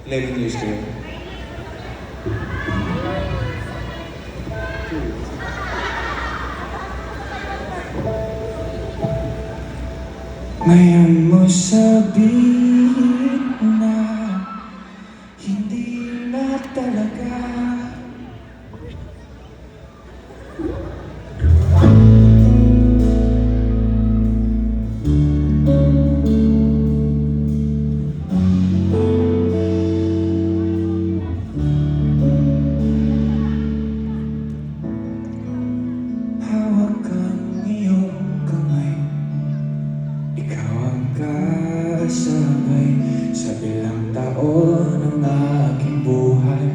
11 years kayo. Ngayon mo sabihin na hindi na talaga. Hawak ang iyong kamay, ikaw ang kasabay sa ilang taon ng aking buhay.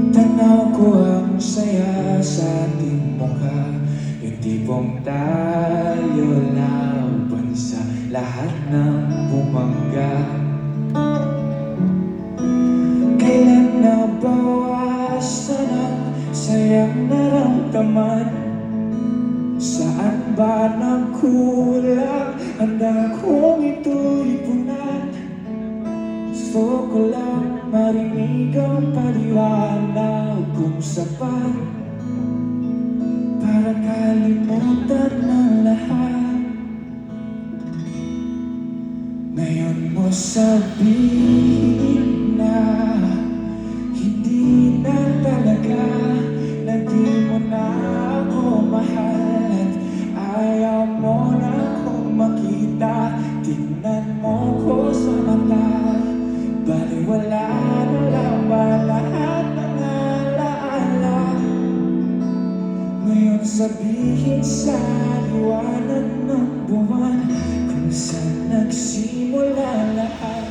Tanaw ko ang saya sa ating mukha, yung tipong tayo laban sa lahat ng bumangga. Kailan nabawasan ang sayang naramdaman? Saan ba nagkulang? Handa kong ito'y punan. Gusto ko lang marinig ang paliwanag kung sapat para kalimutan ang lahat. Ngayon mo sabihin na hindi na talaga, na di mo na ako mahal at ayaw mo na akong makita. Tingnan mo ko sa mata, baliwala na lang ba lahat ng alaala? Ngayon sabihin sa liwanag ng buwan kung saan nagsimula lahat.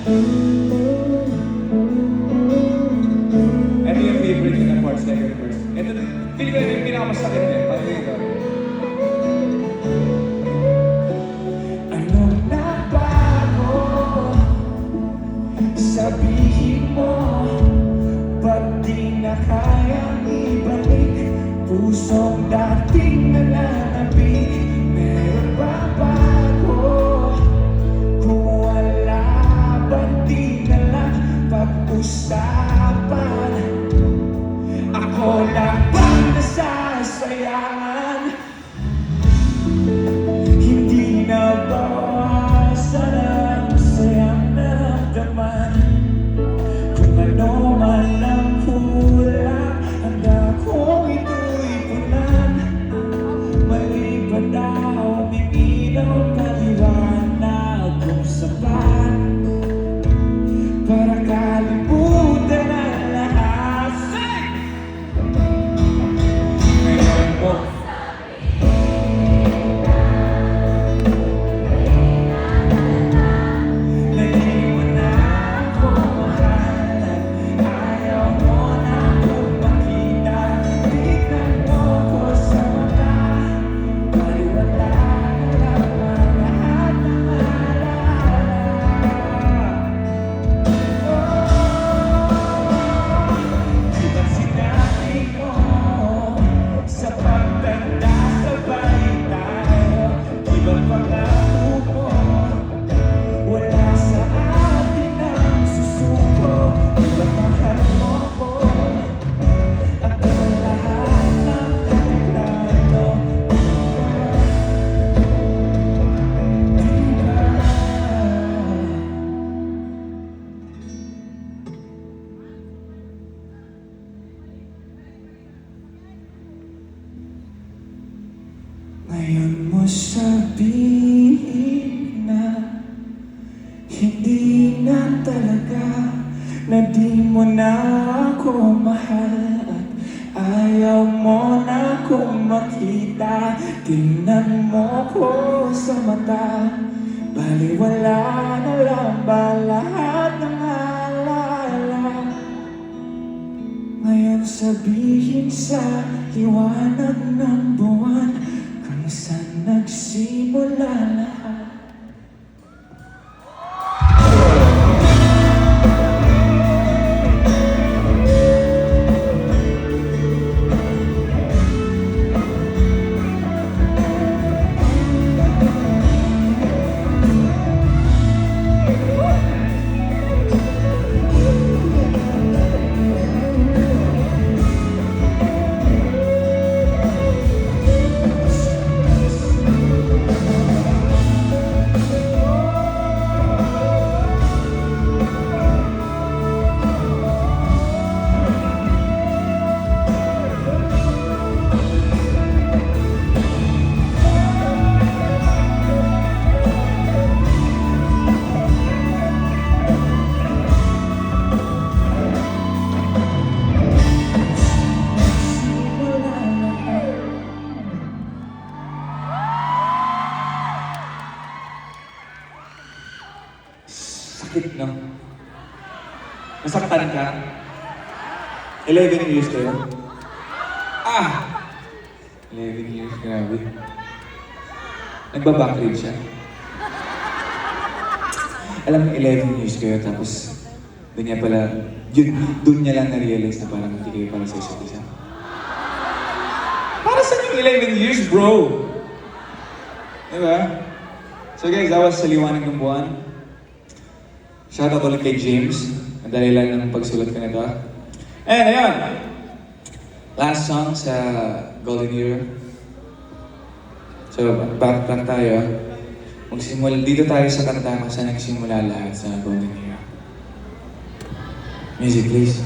Ano yung favorite ko na parts like your first? Ito, feeling ko yung pinakamasakit din. Pag ito. Anong nabago? Sabihin mo, ba't di na kayang ibalik pusong dating nananabik? Meron ba bago? Kung wala, ba't di na lang pag-usapan? Ako lang bang nasasayangan? Hindi na bawasan ang sayang naramdaman. Kung ano man ang kulang, handa kong ito'y punan. Mali ba daw, humingi ng paliwanag kung sapat para kalimutan ang lahat. Ngayon mo na di mo na ako mahal at ayaw mo na akong makita. Tignan mo ko sa mata, baliwala na lang ang lahat ng alaala. Di ba't sinabi ko sa pagtanda sabay tayo? Di ba't pangako mo wala sa atin ang susuko? Di ba't mahal mo ko at ang lahat ng kaniklano? Di ba? Ngayon mo sabihin na hindi na talaga, na di mo na ako mahal at ayaw mo na akong makita. Tingnan mo ko sa mata, baliwala na lang ba lahat ng alaala? Ngayon sabihin sa liwanag ng buwan kung saan nagsimula lahat. Sakit, no? Nasaktan ka? 11 years kayo? 11 years, grabe. Nagbabackgrade siya. Alam mo, 11 years kayo, tapos doon niya pala, doon niya lang na-realize na parang hindi kayo pala sa isa't isa. Para sa yung 11 years, bro? Diba? So guys, that was Sa Liwanag ng Buwan. Shoutout ulit kay James. Ang dali lang ng pagsulat ko nito. And ayun! Last song sa Golden Era. So, backtrack tayo. Dito tayo sa kanta kung saan nagsimula lahat sa Golden Era. Music please.